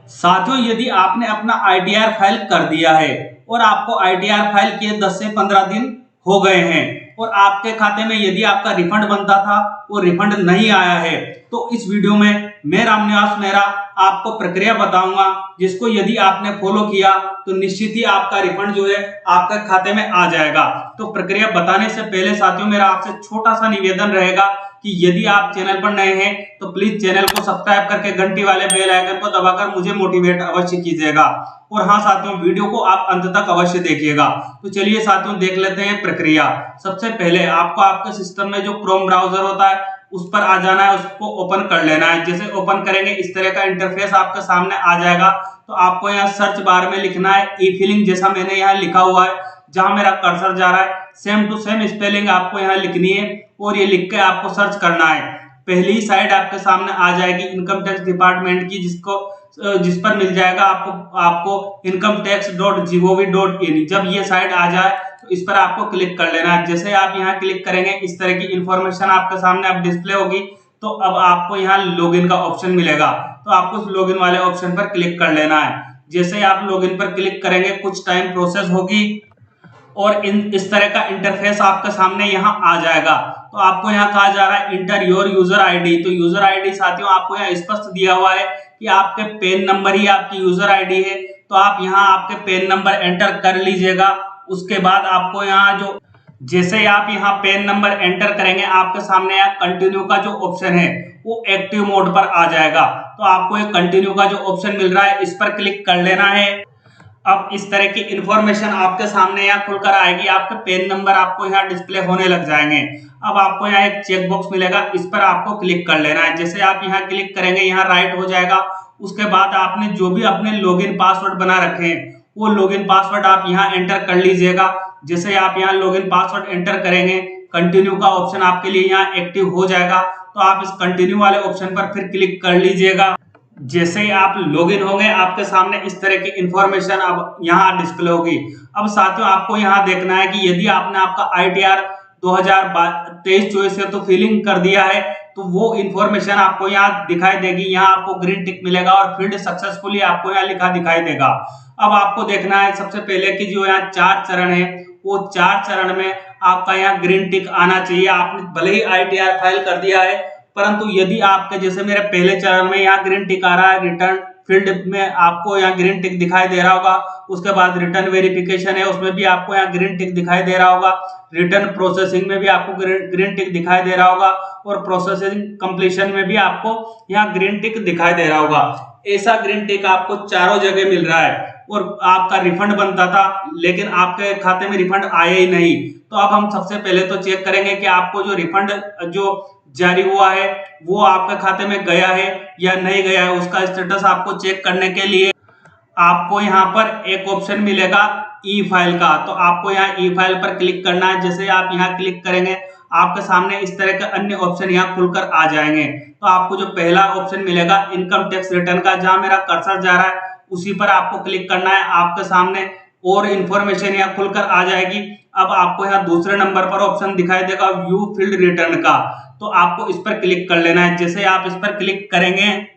साथियों, यदि आपने अपना आईटीआर फाइल कर दिया है और आपको आईटीआर फाइल किए 10 से 15 दिन हो गए हैं और आपके खाते में यदि आपका रिफंड बनता था वो रिफंड नहीं आया है, तो इस वीडियो में मैं रामनिवास मेहरा आपको प्रक्रिया बताऊंगा, जिसको यदि आपने फॉलो किया तो निश्चित ही आपका रिफंड जो है आपके खाते में आ जाएगा। तो प्रक्रिया बताने से पहले साथियों, मेरा आपसे छोटा सा निवेदन रहेगा कि यदि आप चैनल पर नए हैं तो प्लीज चैनल को सब्सक्राइब करके घंटी वाले बेल आइकन को दबाकर मुझे मोटिवेट अवश्य कीजिएगा। और हाँ साथियों, वीडियो को आप अंत तक अवश्य देखिएगा। तो चलिए साथियों, देख लेते हैं प्रक्रिया। सबसे पहले आपको आपके सिस्टम में जो क्रोम ब्राउजर होता है उस पर आ जाना है, उसको ओपन कर लेना है। जैसे ओपन करेंगे इस तरह का इंटरफेस आपके सामने आ जाएगा। तो आपको यहाँ सर्च बार में लिखना है ई फिलिंग, जैसा मैंने यहाँ लिखा हुआ है, जहां मेरा कर्सर जा रहा है सेम टू सेम स्पेलिंग आपको यहाँ लिखनी है और ये लिख के आपको सर्च करना है। पहली साइड आपके सामने आ जाएगी इनकम टैक्स डिपार्टमेंट की, जिस पर मिल जाएगा आपको incometax.gov.in। जब ये साइड आ जाए तो इस पर आपको क्लिक कर लेना है। जैसे आप यहाँ क्लिक करेंगे इस तरह की इंफॉर्मेशन आपके सामने अब डिस्प्ले होगी। तो अब आपको यहाँ लॉगिन का ऑप्शन मिलेगा, तो आपको उस लॉगिन वाले ऑप्शन पर क्लिक कर लेना है। जैसे आप लॉगिन पर क्लिक करेंगे कुछ टाइम प्रोसेस होगी और इस तरह का इंटरफेस आपके सामने यहाँ आ जाएगा। तो आपको यहाँ कहा जा रहा है इंटर योर यूजर आईडी। तो यूजर आईडी साथियों आपको यहाँ स्पष्ट दिया हुआ है कि आपके पेन नंबर ही आपकी यूजर आईडी है। तो आप यहाँ आपके पेन नंबर एंटर कर लीजिएगा। उसके बाद आपको यहाँ जो जैसे आप यहाँ पेन नंबर एंटर करेंगे आपके सामने यहाँ कंटिन्यू का जो ऑप्शन है वो एक्टिव मोड पर आ जाएगा। तो आपको एक कंटिन्यू का जो ऑप्शन मिल रहा है इस पर क्लिक कर लेना है। अब इस तरह की इंफॉर्मेशन आपके सामने यहाँ खुलकर आएगी, आपके पेन नंबर आपको यहाँ डिस्प्ले होने लग जाएंगे। अब आपको यहाँ एक चेक बॉक्स मिलेगा, इस पर आपको क्लिक कर लेना है। जैसे आप यहाँ क्लिक करेंगे यहाँ राइट हो जाएगा। उसके बाद आपने जो भी अपने लॉगिन पासवर्ड बना रखे हैं वो लॉगिन पासवर्ड आप यहाँ एंटर कर लीजिएगा। जैसे आप यहाँ लॉगिन पासवर्ड एंटर करेंगे कंटिन्यू का ऑप्शन आपके लिए यहाँ एक्टिव हो जाएगा। तो आप इस कंटिन्यू वाले ऑप्शन पर फिर क्लिक कर लीजिएगा। जैसे ही आप लॉगिन होंगे आपके सामने इस तरह की इंफॉर्मेशन अब यहाँ डिस्प्ले होगी। अब साथियों आपको यहाँ देखना है कि यदि आपने आपका आईटीआर 2023-24 से तो फिलिंग कर दिया है तो वो इंफॉर्मेशन आपको यहाँ दिखाई देगी। यहाँ आपको ग्रीन टिक मिलेगा और फील्ड सक्सेसफुली आपको यहाँ लिखा दिखाई देगा। अब आपको देखना है सबसे पहले कि जो यहाँ 4 चरण है वो 4 चरण में आपका यहाँ ग्रीन टिक आना चाहिए। आपने भले ही आईटीआर फाइल कर दिया है, परंतु यदि आपके जैसे मेरे पहले चरण में यहाँ ग्रीन टिक आ रहा है, रिटर्न फील्ड में आपको यहाँ ग्रीन टिक दिखाई दे रहा होगा। उसके बाद रिटर्न वेरिफिकेशन है उसमें भी आपको यहाँ ग्रीन टिक दिखाई दे रहा होगा। रिटर्न प्रोसेसिंग में भी आपको ग्रीन टिक दिखाई दे रहा होगा और प्रोसेसिंग कंप्लीशन में भी आपको यहाँ ग्रीन टिक दिखाई दे रहा होगा। ऐसा ग्रीन टिक आपको चारों जगह मिल रहा है और आपका रिफंड बनता था लेकिन आपके खाते में रिफंड आया ही नहीं। तो अब हम सबसे पहले तो चेक करेंगे कि आपको जो रिफंड जो जारी हुआ है वो आपके खाते में गया है या नहीं गया है। उसका स्टेटस आपको चेक करने के लिए आपको यहाँ पर एक ऑप्शन मिलेगा ई फाइल का। तो आपको यहाँ ई फाइल पर क्लिक करना है। जैसे आप यहाँ क्लिक करेंगे आपके सामने इस तरह के अन्य ऑप्शन यहाँ खुलकर आ जाएंगे। तो आपको जो पहला ऑप्शन मिलेगा इनकम टैक्स रिटर्न का, जहां मेरा कर्सर जा रहा है उसी पर आपको क्लिक करना है। आपके सामने और इंफॉर्मेशन यहाँ खुलकर आ जाएगी। अब आपको यहाँ दूसरे नंबर पर ऑप्शन दिखाई देगा व्यू फील्ड रिटर्न का। तो आपको इस पर क्लिक कर लेना है। जैसे आप इस पर क्लिक करेंगे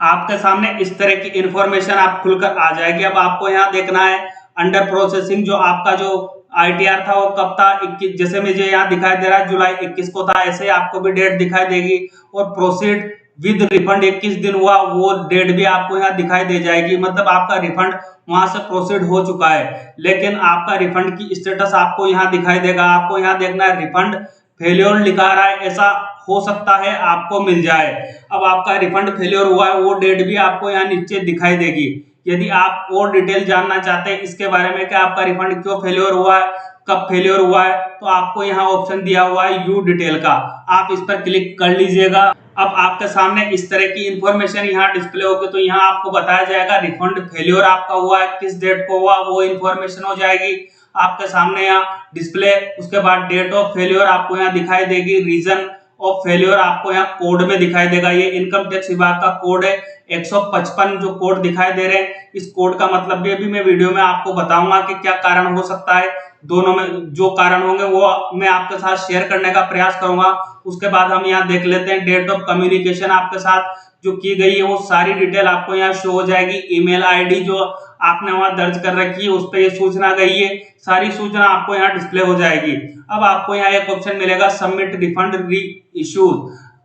आपके सामने इस तरह की इंफॉर्मेशन आप खुलकर आ जाएगी। अब आपको यहाँ देखना है अंडर प्रोसेसिंग जो आपका जो आईटीआर था वो कब था, 21, जैसे मुझे यहाँ दिखाई दे रहा है जुलाई 21 को था, ऐसे आपको भी डेट दिखाई देगी। और प्रोसीड विद रिफंड 21 दिन हुआ वो डेट भी आपको यहाँ दिखाई दे जाएगी। मतलब आपका रिफंड वहां से प्रोसीड हो चुका है, लेकिन आपका रिफंड की स्टेटस आपको यहाँ दिखाई देगा। आपको यहाँ देखना है रिफंड फेल्योर लिखा रहा है, ऐसा हो सकता है आपको मिल जाए। अब आपका रिफंड फेल्योर हुआ है वो डेट भी आपको यहाँ नीचे दिखाई देगी। यदि आप और डिटेल जानना चाहते हैं इसके बारे में कि आपका रिफंड क्यों फेल्योर हुआ है, कब फेल्योर हुआ है, तो आपको यहाँ ऑप्शन दिया हुआ है यू डिटेल का, आप इस पर क्लिक कर लीजिएगा। अब आपके सामने इस तरह की इंफॉर्मेशन यहाँ डिस्प्ले होगी। तो यहाँ आपको बताया जाएगा रिफंड फेल्योर आपका हुआ है, किस डेट को हुआ वो इंफॉर्मेशन हो जाएगी आपके सामने यहाँ डिस्प्ले। उसके बाद डेट ऑफ फेल्योर आपको यहाँ दिखाई देगी, रीजन ऑफ फेल्योर आपको यहाँ कोड में दिखाई देगा। ये इनकम टैक्स विभाग का कोड है 155 जो कोड दिखाई दे रहे हैं। इस कोड का मतलब भी अभी मैं वीडियो में आपको बताऊंगा कि क्या कारण हो सकता है। दोनों में जो कारण होंगे वो मैं आपके साथ शेयर करने का प्रयास करूंगा। उसके बाद हम यहाँ देख लेते हैं डेट ऑफ कम्युनिकेशन आपके साथ जो की गई है वो सारी डिटेल आपको यहाँ शो हो जाएगी। ईमेल आईडी जो आपने वहां दर्ज कर रखी है उस पर ये सूचना गई है, सारी सूचना आपको यहाँ डिस्प्ले हो जाएगी। अब आपको यहाँ एक ऑप्शन मिलेगा सबमिट रिफंड री इश्यू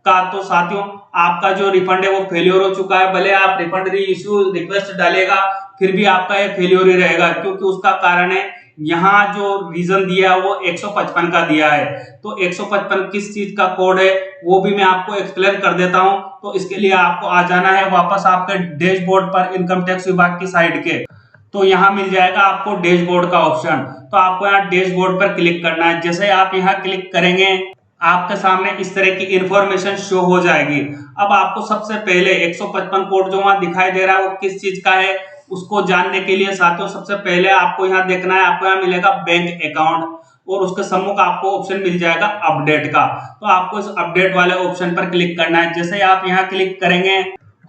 का। तो साथियों आपका जो रिफंड है वो फेलियर हो चुका है, भले आप रिफंड री इश्यू रिक्वेस्ट डालेगा फिर भी आपका ये फेलियर ही रहेगा, क्योंकि उसका कारण है यहाँ जो रीजन दिया है वो 155 का दिया है। तो 155 किस चीज का कोड है वो भी मैं आपको एक्सप्लेन कर देता हूं। तो इसके लिए आपको आ जाना है वापस आपके डैशबोर्ड पर इनकम टैक्स विभाग की साइड के। तो यहाँ मिल जाएगा आपको डैशबोर्ड का ऑप्शन। तो आपको यहाँ डैशबोर्ड पर क्लिक करना है। जैसे आप यहाँ क्लिक करेंगे आपके सामने इस तरह की इंफॉर्मेशन शो हो जाएगी। अब आपको सबसे पहले 155 कोड जो वहां दिखाई दे रहा है वो किस चीज का है उसको जानने के लिए साथियों सबसे पहले आपको यहाँ देखना है, आपको यहाँ मिलेगा बैंक अकाउंट और उसके सम्मुख आपको ऑप्शन मिल जाएगा अपडेट का। तो आपको इस अपडेट वाले ऑप्शन पर क्लिक करना है। जैसे आप यहाँ क्लिक करेंगे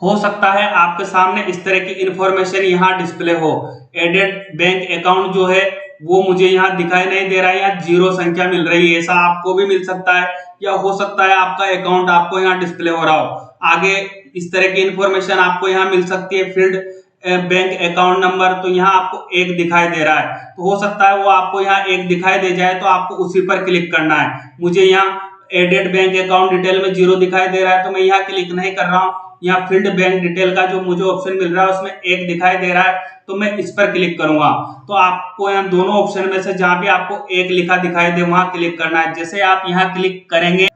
हो सकता है आपके सामने इस तरह की इंफॉर्मेशन यहाँ डिस्प्ले हो। एडेड बैंक अकाउंट जो है वो मुझे यहाँ दिखाई नहीं दे रहा है, यहाँ जीरो संख्या मिल रही है। ऐसा आपको भी मिल सकता है या हो सकता है आपका अकाउंट आपको यहाँ डिस्प्ले हो रहा हो। आगे इस तरह की इंफॉर्मेशन आपको यहाँ मिल सकती है फील्ड बैंक अकाउंट नंबर, तो यहाँ आपको एक दिखाई दे रहा है। तो हो सकता है वो आपको यहाँ एक दिखाई दे जाए तो आपको उसी पर क्लिक करना है। मुझे यहाँ एडेड बैंक अकाउंट डिटेल में जीरो दिखाई दे रहा है तो मैं यहाँ क्लिक नहीं कर रहा हूँ। यहाँ फील्ड बैंक डिटेल का जो मुझे ऑप्शन मिल रहा है उसमें एक दिखाई दे रहा है तो मैं इस पर क्लिक करूंगा। तो आपको यहाँ दोनों ऑप्शन में से जहां भी आपको एक लिखा दिखाई दे वहां क्लिक करना है। जैसे आप यहाँ क्लिक करेंगे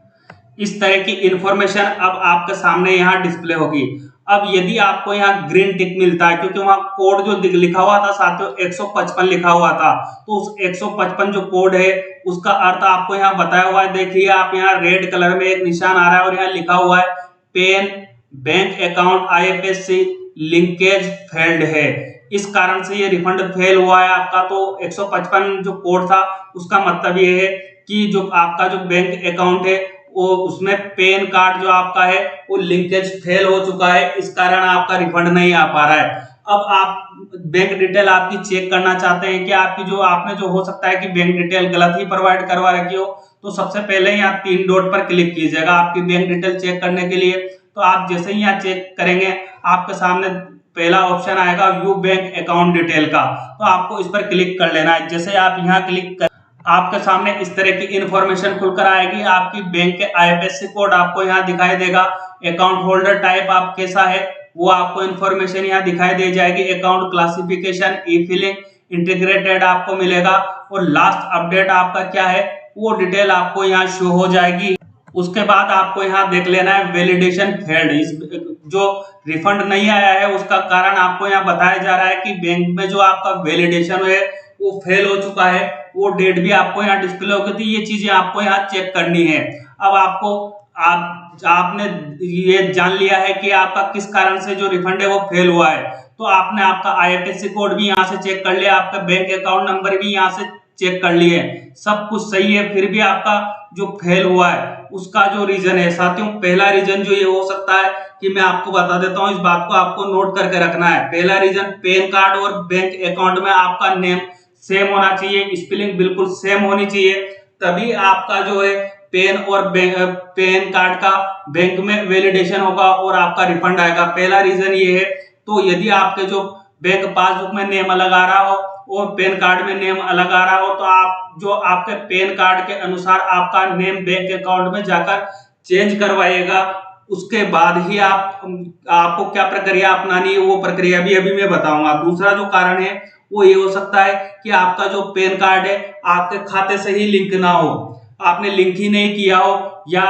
इस तरह की इंफॉर्मेशन अब आपके सामने यहाँ डिस्प्ले होगी। अब यदि आपको यहाँ ग्रीन टिक मिलता है क्योंकि वहां कोड जो लिखा हुआ था साथियों 155 लिखा हुआ था, तो उस 155 जो कोड है उसका अर्थ आपको यहाँ बताया हुआ है। देखिए आप यहाँ रेड कलर में एक निशान आ रहा है और यहाँ लिखा हुआ है PAN bank account IFSC linkage failed है। इस कारण से ये रिफंड फेल हुआ है आपका। तो 155 जो कोड था उसका मतलब ये है कि जो आपका जो बैंक अकाउंट है वो उसमें पैन कार्ड जो आपका है वो लिंकेज फेल हो चुका है, इस कारण आपका रिफंड नहीं आ पा रहा है। अब आप बैंक डिटेल आपकी चेक करना चाहते हैं कि आपकी जो आपने जो हो सकता है कि बैंक डिटेल गलत ही प्रोवाइड करवा रखी हो, तो सबसे पहले यहाँ 3 डॉट पर क्लिक कीजिएगा आपकी बैंक डिटेल चेक करने के लिए। तो आप जैसे ही यहाँ चेक करेंगे आपके सामने पहला ऑप्शन आएगा व्यू बैंक अकाउंट डिटेल का, तो आपको इस पर क्लिक कर लेना है। जैसे आप यहाँ क्लिक कर आपके सामने इस तरह की इंफॉर्मेशन खुलकर आएगी। आपकी बैंक के आईएफएससी कोड आपको यहाँ दिखाई देगा। अकाउंट होल्डर टाइप आप कैसा है वो आपको इंफॉर्मेशन यहाँ दिखाई दे जाएगी। अकाउंट क्लासिफिकेशन ई फिलिंग इंटीग्रेटेड आपको मिलेगा और लास्ट अपडेट आपका क्या है वो डिटेल आपको यहाँ शो हो जाएगी। उसके बाद आपको यहाँ देख लेना है वैलिडेशन फेल्ड। इस जो रिफंड नहीं आया है उसका कारण आपको यहाँ बताया जा रहा है कि बैंक में जो आपका वैलिडेशन है वो फेल हो चुका है। वो डेट भी आपको यहाँ डिस्प्ले होगी। तो ये चीजें आपको यहाँ चेक करनी है। अब आपको आपने ये जान लिया है कि आपका किस कारण से जो रिफंड है वो फेल हुआ है, तो आपने आपका आईएफएससी कोड भी यहाँ से चेक कर लिया, आपका बैंक अकाउंट नंबर भी यहाँ से चेक कर लिए, सब कुछ सही है, फिर भी आपका जो फेल हुआ है उसका जो रीजन है साथियों, पहला रीजन जो ये हो सकता है कि मैं आपको बता देता हूँ, इस बात को आपको नोट करके रखना है। पहला रीजन पैन कार्ड और बैंक अकाउंट में आपका नेम सेम होना चाहिए, स्पेलिंग बिल्कुल सेम होनी चाहिए, तभी आपका जो है पेन और पैन कार्ड का बैंक में वैलिडेशन होगा और आपका रिफंड आएगा। पहला रीजन ये है। तो यदि आपके जो बैंक पासबुक में नेम अलग आ रहा हो और पैन कार्ड में नेम अलग आ रहा हो तो आप जो आपके पैन कार्ड के अनुसार आपका नेम बैंक अकाउंट में जाकर चेंज करवाइएगा। उसके बाद ही आपको क्या प्रक्रिया अपनानी है वो प्रक्रिया भी अभी मैं बताऊंगा। दूसरा जो कारण है वो ये हो सकता है कि आपका जो पैन कार्ड है आपके खाते से ही लिंक ना हो, आपने लिंक ही नहीं किया हो, या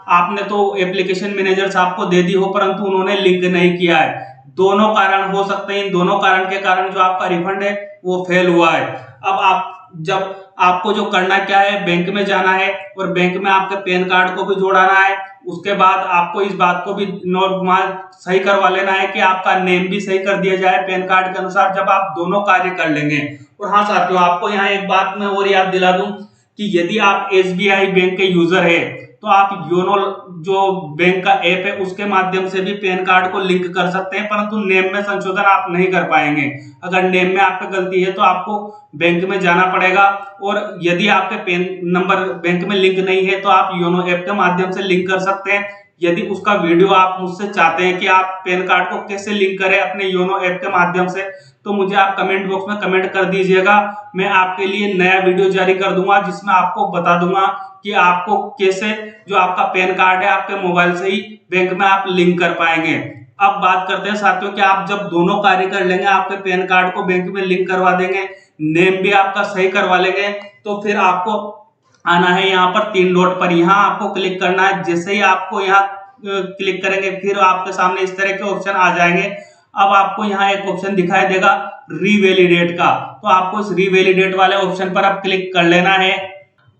आपने तो एप्लीकेशन मैनेजर आपको दे दी हो परंतु उन्होंने लिंक नहीं किया है। दोनों कारण हो सकते हैं। इन दोनों कारण के कारण जो आपका रिफंड है वो फेल हुआ है। अब जब आपको जो करना क्या है, बैंक में जाना है और बैंक में आपके पैन कार्ड को भी जोड़ाना है। उसके बाद आपको इस बात को भी सही करवा लेना है कि आपका नेम भी सही कर दिया जाए पैन कार्ड के अनुसार। जब आप दोनों कार्य कर लेंगे, और हाँ साथियों आपको यहाँ एक बात मैं और याद दिला दूं कि यदि आप एसबीआई बैंक के यूजर है तो आप योनो जो बैंक का ऐप है उसके माध्यम से भी पैन कार्ड को लिंक कर सकते हैं, परंतु नेम में संशोधन आप नहीं कर पाएंगे। अगर नेम में आप पे गलती है तो आपको बैंक में जाना पड़ेगा, और यदि आपके पैन नंबर बैंक में लिंक नहीं है तो आप योनो ऐप के माध्यम से लिंक कर सकते हैं। यदि उसका वीडियो आप मुझसे चाहते हैं कि आप पैन कार्ड को कैसे लिंक करें अपने योनो ऐप के माध्यम से, तो मुझे आप कमेंट बॉक्स में कमेंट कर दीजिएगा। मैं आपके लिए नया वीडियो जारी कर दूंगा जिसमें आपको बता दूंगा कि आपको कैसे जो आपका पैन कार्ड है आपके मोबाइल से ही बैंक में आप लिंक कर पाएंगे। अब बात करते हैं साथियों कि आप जब दोनों कार्य कर लेंगे, आपके पैन कार्ड को बैंक में लिंक करवा देंगे, नेम भी आपका सही करवा लेंगे, तो फिर आपको आना है यहाँ पर 3 डॉट पर, यहाँ आपको क्लिक करना है। जैसे ही आपको यहाँ क्लिक करेंगे फिर आपके सामने इस तरह के ऑप्शन आ जाएंगे। अब आपको यहाँ एक ऑप्शन दिखाई देगा रीवैलिडेट का, तो आपको इस रीवैलिडेट वाले ऑप्शन पर अब क्लिक कर लेना है।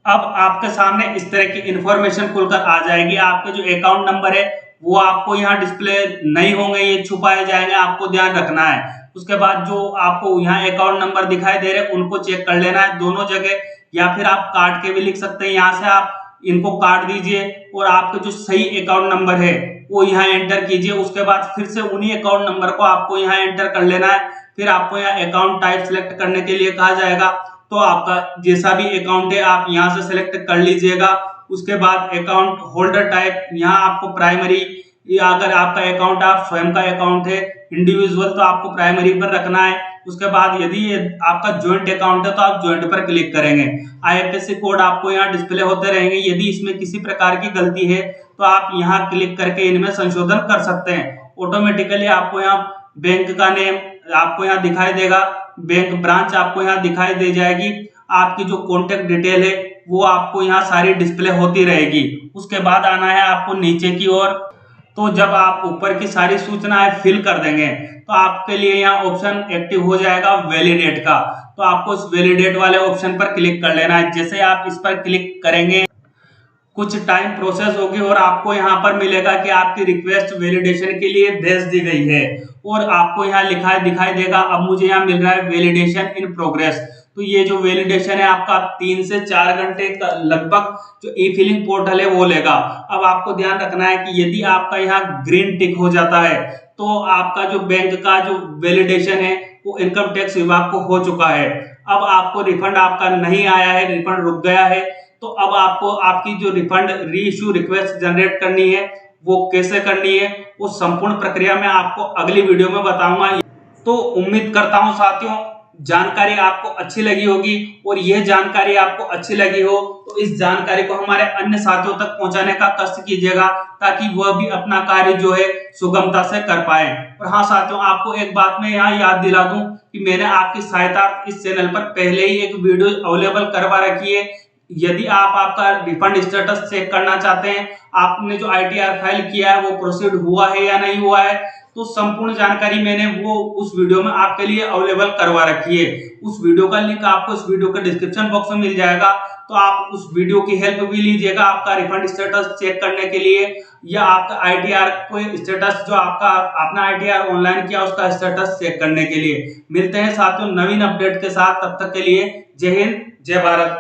अब आपके सामने इस तरह की इंफॉर्मेशन खुलकर आ जाएगी। आपके जो अकाउंट नंबर है वो आपको यहाँ डिस्प्ले नहीं होंगे, ये छुपाए जाएंगे, आपको ध्यान रखना है। उसके बाद जो आपको यहाँ अकाउंट नंबर दिखाई दे रहे हैं उनको चेक कर लेना है दोनों जगह, या फिर आप काट के भी लिख सकते हैं। यहाँ से आप इनको काट दीजिए और आपके जो सही अकाउंट नंबर है वो यहाँ एंटर कीजिए। उसके बाद फिर से उन्हीं अकाउंट नंबर को आपको यहाँ एंटर कर लेना है। फिर आपको यहाँ अकाउंट टाइप सिलेक्ट करने के लिए कहा जाएगा, तो आपका जैसा भी अकाउंट है आप यहाँ से सिलेक्ट कर लीजिएगा। उसके बाद अकाउंट होल्डर टाइप, यहाँ आपको प्राइमरी, या अगर आपका अकाउंट आप स्वयं का अकाउंट है इंडिविजुअल तो आपको प्राइमरी पर रखना है। उसके बाद यदि ये आपका ज्वाइंट अकाउंट है तो आप ज्वाइंट पर क्लिक करेंगे। आईएफएससी कोड आपको यहाँ डिस्प्ले होते रहेंगे, यदि इसमें किसी प्रकार की गलती है तो आप यहाँ क्लिक करके इनमें संशोधन कर सकते हैं। ऑटोमेटिकली आपको यहाँ बैंक का नेम आपको यहाँ दिखाई देगा, बैंक ब्रांच आपको यहाँ दिखाई दे जाएगी, आपकी जो कॉन्टेक्ट डिटेल है वो आपको यहाँ सारी डिस्प्ले होती रहेगी। उसके बाद आना है आपको नीचे की ओर, तो जब आप ऊपर की सारी सूचनाएं फिल कर देंगे तो आपके लिए यहाँ ऑप्शन एक्टिव हो जाएगा वैलिडेट का, तो आपको इस वैलिडेट वाले ऑप्शन पर क्लिक कर लेना है। जैसे आप इस पर क्लिक करेंगे कुछ टाइम प्रोसेस होगी और आपको यहाँ पर मिलेगा कि आपकी रिक्वेस्ट वैलिडेशन के लिए भेज दी गई है, और आपको यहाँ लिखा दिखाई देगा। अब मुझे यहाँ मिल रहा है वैलिडेशन इन प्रोग्रेस, तो ये जो वैलिडेशन है आपका 3 से 4 घंटे लगभग जो ई फिलिंग पोर्टल है वो लेगा। अब आपको ध्यान रखना है कि यदि आपका यहाँ ग्रीन टिक हो जाता है तो आपका जो बैंक का जो वैलिडेशन है वो इनकम टैक्स विभाग को हो चुका है। अब आपको रिफंड आपका नहीं आया है, रिफंड रुक गया है, तो अब आपको आपकी जो रिफंड री इश्यू रिक्वेस्ट जनरेट करनी है वो कैसे करनी है, वो संपूर्ण प्रक्रिया में आपको अगली वीडियो में बताऊंगा। तो उम्मीद करता हूं साथियों जानकारी आपको अच्छी लगी होगी, और यह जानकारी आपको अच्छी लगी हो तो इस जानकारी को हमारे अन्य साथियों तक पहुंचाने का कष्ट कीजिएगा, ताकि वह भी अपना कार्य जो है सुगमता से कर पाए। और हाँ साथियों, आपको एक बात मैं यहाँ याद दिला दूं कि मैंने आपकी सहायता इस चैनल पर पहले ही एक वीडियो अवेलेबल करवा रखी है। यदि आप आपका रिफंड स्टेटस चेक करना चाहते हैं, आपने जो आईटीआर फाइल किया है वो प्रोसीड हुआ है या नहीं हुआ है, तो संपूर्ण जानकारी मैंने वो उस वीडियो में आपके लिए अवेलेबल करवा रखी है। उस वीडियो का लिंक आपको इस वीडियो के डिस्क्रिप्शन बॉक्स में मिल जाएगा, तो आप उस वीडियो की हेल्प भी लीजिएगा आपका रिफंड स्टेटस चेक करने के लिए, या आपका आईटीआर कोई स्टेटस जो आपका आपने आईटीआर ऑनलाइन किया उसका स्टेटस चेक करने के लिए। मिलते हैं साथियों नवीन अपडेट के साथ, तब तक के लिए जय हिंद जय भारत।